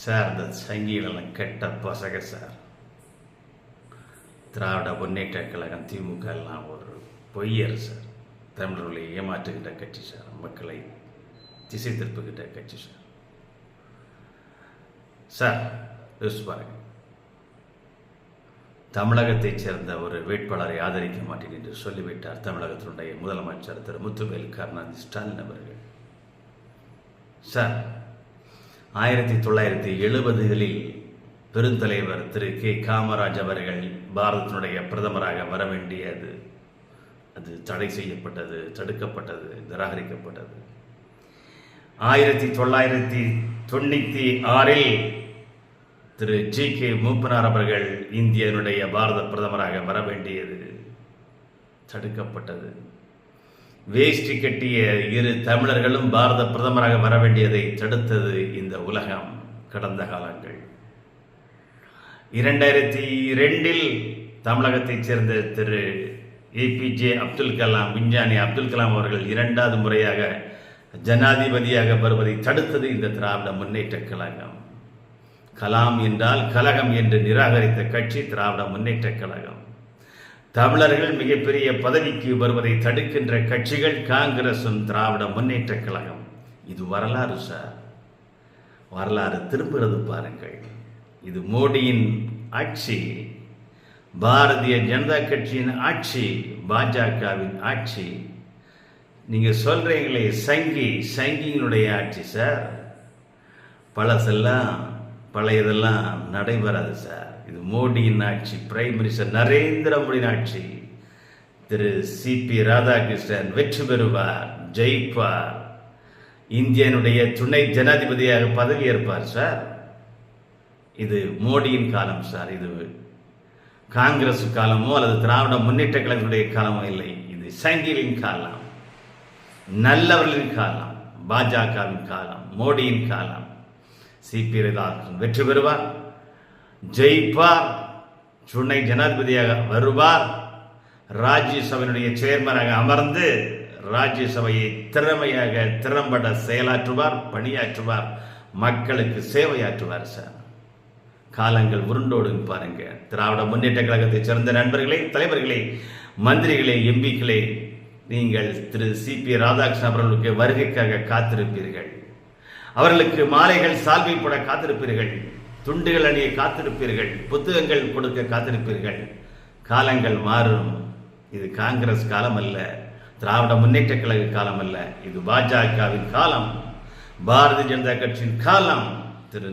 Sir இந்த சங்கிகளெல்லாம் கெட்ட பசங்க சார். திராவிட முன்னேற்ற கழகம் திமுக எல்லாம் ஒரு பொய்யர் சார். தமிழர்களை ஏமாற்றுகின்ற கட்சி சார். மக்களை திசை திருப்புகின்ற கட்சி சார். சார் யோசிச்சு பாருங்க, தமிழகத்தைச் சேர்ந்த ஒரு வேட்பாளரை ஆதரிக்க மாட்டேன் என்று சொல்லிவிட்டார் தமிழகத்தினுடைய முதலமைச்சர் திரு முத்துவேல் கருணாநிதி ஸ்டாலின் அவர்கள். சார் 1970களில் பெருந்தலைவர் திரு கே காமராஜ் அவர்கள் பாரதத்தினுடைய பிரதமராக வர வேண்டியது அது தடை செய்யப்பட்டது, தடுக்கப்பட்டது, நிராகரிக்கப்பட்டது. 1996 திரு ஜி கே மூப்பனார் அவர்கள் இந்தியனுடைய பாரத பிரதமராக வர வேண்டியது தடுக்கப்பட்டது. வேஷ்டி கட்டிய இரு தமிழர்களும் பாரத பிரதமராக வர வேண்டியதை தடுத்தது இந்த உலகம் கடந்த காலங்கள். 2002 தமிழகத்தைச் சேர்ந்த திரு ஏபிஜே அப்துல் கலாம், விஞ்ஞானி அப்துல் கலாம் அவர்கள் 2வது முறையாக ஜனாதிபதியாக வருவதை தடுத்தது இந்த திராவிட முன்னேற்ற கழகம். கலாம் என்றால் கலகம் என்று நிராகரித்த கட்சி திராவிட முன்னேற்ற கழகம். தமிழர்கள் மிகப்பெரிய பதவிக்கு வருவதை தடுக்கின்ற கட்சிகள் காங்கிரசும் திராவிட முன்னேற்ற கழகம். இது வரலாறு சார். வரலாறு திரும்புகிறது பாருங்கள். இது மோடியின் ஆட்சி, பாரதிய ஜனதா கட்சியின் ஆட்சி, பாஜகவின் ஆட்சி. நீங்க சொல்றீங்களே சங்கிங்களுடைய ஆட்சி சார். பழையதெல்லாம் நடைபெறாது சார். இது மோடியின் ஆட்சி, பிரைம் மினிஸ்டர் நரேந்திர மோடியின் ஆட்சி. திரு சிபி ராதாகிருஷ்ணன் வெற்றி பெறுவார், ஜெயிப்பார், இந்தியனுடைய துணை ஜனாதிபதியாக பதவி ஏற்பார் சார். இது மோடியின் காலம் சார். இது காங்கிரஸ் காலமோ அல்லது திராவிட முன்னேற்ற கழகத்துடைய காலமோ இல்லை. இது சங்கிகளின் காலம், நல்லவர்களின் காலம், பாஜகவின் காலம், மோடியின் காலம். சிபி ராதாகிருஷ்ணன் வெற்றி பெறுவார், ஜெயிப்பார், துணை ஜனாதிபதியாக வருவார், ராஜ்யசபையினுடைய சேர்மனாக அமர்ந்து ராஜ்யசபையை திறம்பட செயலாற்றுவார், பணியாற்றுவார், மக்களுக்கு சேவையாற்றுவார் சார். காலங்கள் உருண்டோடும் பாருங்க. திராவிட முன்னேற்ற கழகத்தைச் சேர்ந்த நண்பர்களே, தலைவர்களே, மந்திரிகளே, எம்பிக்களே, நீங்கள் திரு சிபி ராதாகிருஷ்ணன் அவர்களுக்கு வருகைக்காக காத்திருப்பீர்கள். அவர்களுக்கு மாலைகள் சால்வை போட காத்திருப்பீர்கள், துண்டுகள் அணிய காத்திருப்பீர்கள், புத்தகங்கள் கொடுக்க காத்திருப்பீர்கள். காலங்கள் மாறும். இது காங்கிரஸ் காலம் அல்ல, திராவிட முன்னேற்ற கழக காலம் அல்ல. இது பாஜகவின் காலம், பாரதிய ஜனதா கட்சியின் காலம். திரு